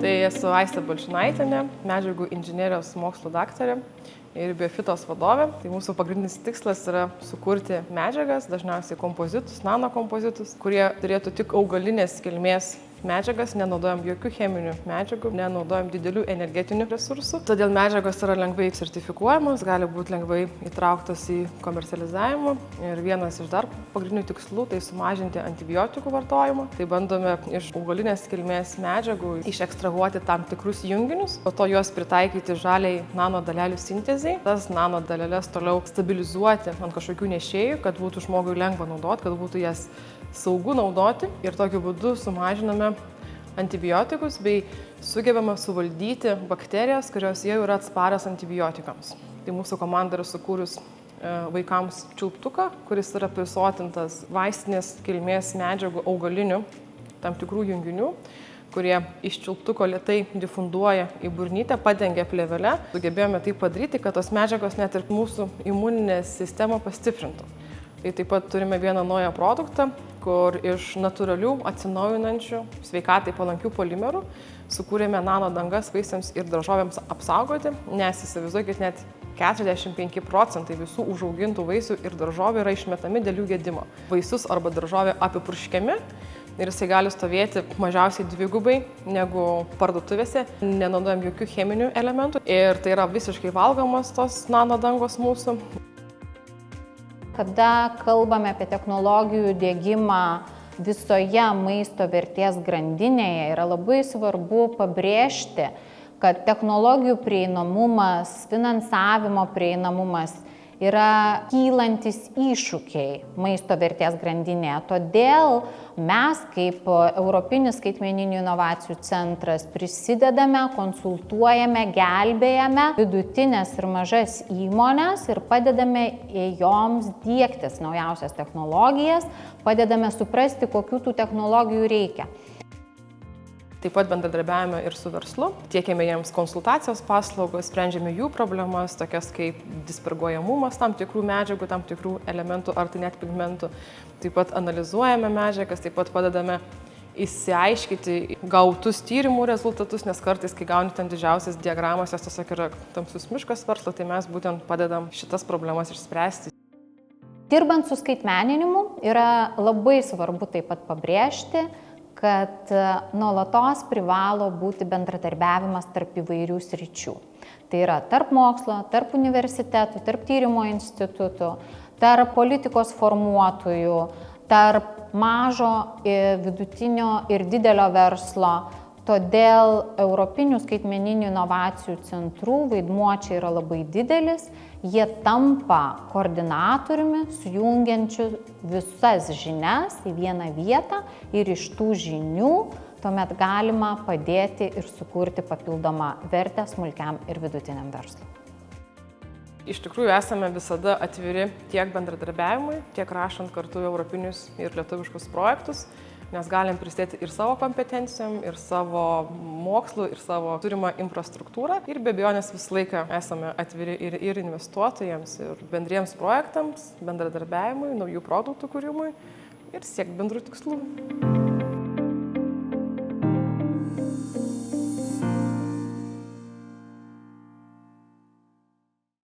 Tai esu Aistė Balčinaitienė, medžiagų inžinierijos mokslo daktarė ir biofitos vadovė. Tai mūsų pagrindinis tikslas yra sukurti medžiagas, dažniausiai kompozitus, nanokompozitus, kurie turėtų tik augalinės kilmės medžiagas, nenaudojam jokių cheminių medžiagų, nenaudojam didelių energetinių resursų. Todėl medžiagos yra lengvai sertifikuojamos, gali būti lengvai įtrauktos į komercializavimą. Ir vienas iš dar pagrindinių tikslų tai sumažinti antibiotikų vartojimą. Tai bandome iš augalinės kilmės medžiagų išekstrahuoti tam tikrus junginius, po to juos pritaikyti žaliai nanodalelių sintezei. Tas nanodaleles toliau stabilizuoti ant kažkokių nešėjų, kad būtų žmogui lengva naudoti, kad būtų jas saugu naudoti ir tokiu būdu sumažiname antibiotikus bei sugebame suvaldyti bakterijas, kurios jau yra atsparios antibiotikams. Tai mūsų komanda yra sukūrus vaikams čiulptuką, kuris yra prisotintas vaistinės kilmės medžiagų augalinių tam tikrų junginių, kurie iš čiulptuko lėtai difunduoja į burnytę, padengia plėvelę. Sugebėjome tai padaryti, kad tos medžiagos net ir mūsų imuninę sistemą pastiprintų. Tai taip pat turime vieną naują produktą, kur iš natūralių, atsinaujinančių, sveikatai palankių polimerų sukūrėme nanodangas vaisiams ir daržovėms apsaugoti, nes įsivaizduokit, net 45% visų užaugintų vaisių ir daržovių yra išmetami dėl jų gedimo. Vaisius arba daržovė apipurškiami ir jisai gali stovėti mažiausiai dvigubai negu parduotuvėse, nenaudojam jokių cheminių elementų ir tai yra visiškai valgomos tos nanodangos mūsų. Kada kalbame apie technologijų diegimą visoje maisto vertės grandinėje, yra labai svarbu pabrėžti, kad technologijų prieinamumas, finansavimo prieinamumas yra kylantis iššūkiai maisto vertės grandinėje. Todėl mes kaip Europinis skaitmeninių inovacijų centras prisidedame, konsultuojame, gelbėjame vidutinės ir mažas įmones ir padedame joms diegtis naujausias technologijas, padedame suprasti, kokių tų technologijų reikia. Taip pat bendradarbiavame ir su verslu, tiekiame jiems konsultacijos paslaugas, sprendžiame jų problemas, tokias kaip disperguojamumas tam tikrų medžiagų, tam tikrų elementų ar tai net pigmentų. Taip pat analizuojame medžiagas, taip pat padedame išsiaiškinti gautus tyrimų rezultatus, nes kartais, kai gauni ten didžiausias diagramas, jos tiesiog yra tamsus miškas verslo, tai mes būtent padedam šitas problemas išspręsti. Dirbant su skaitmeninimu yra labai svarbu taip pat pabrėžti, kad nuolatos privalo būti bendradarbiavimas tarp įvairių sričių. Tai yra tarp mokslo, tarp universitetų, tarp tyrimo institutų, tarp politikos formuotojų, tarp mažo, vidutinio ir didelio verslo. Todėl Europinių skaitmeninių inovacijų centrų vaidmuo čia yra labai didelis. Jie tampa koordinatoriumi, sujungiančiu visas žinias į vieną vietą ir iš tų žinių tuomet galima padėti ir sukurti papildomą vertę smulkiam ir vidutiniam verslui. Iš tikrųjų esame visada atviri tiek bendradarbiavimui, tiek rašant kartu europinius ir lietuviškus projektus, nes galim prisidėti ir savo kompetencijom, ir savo mokslu, ir savo turimą infrastruktūrą. Ir be abejonės visą laiką esame atviri ir investuotojams, ir bendriems projektams, bendradarbiavimui, naujų produktų kūrimui ir siekti bendrų tikslų.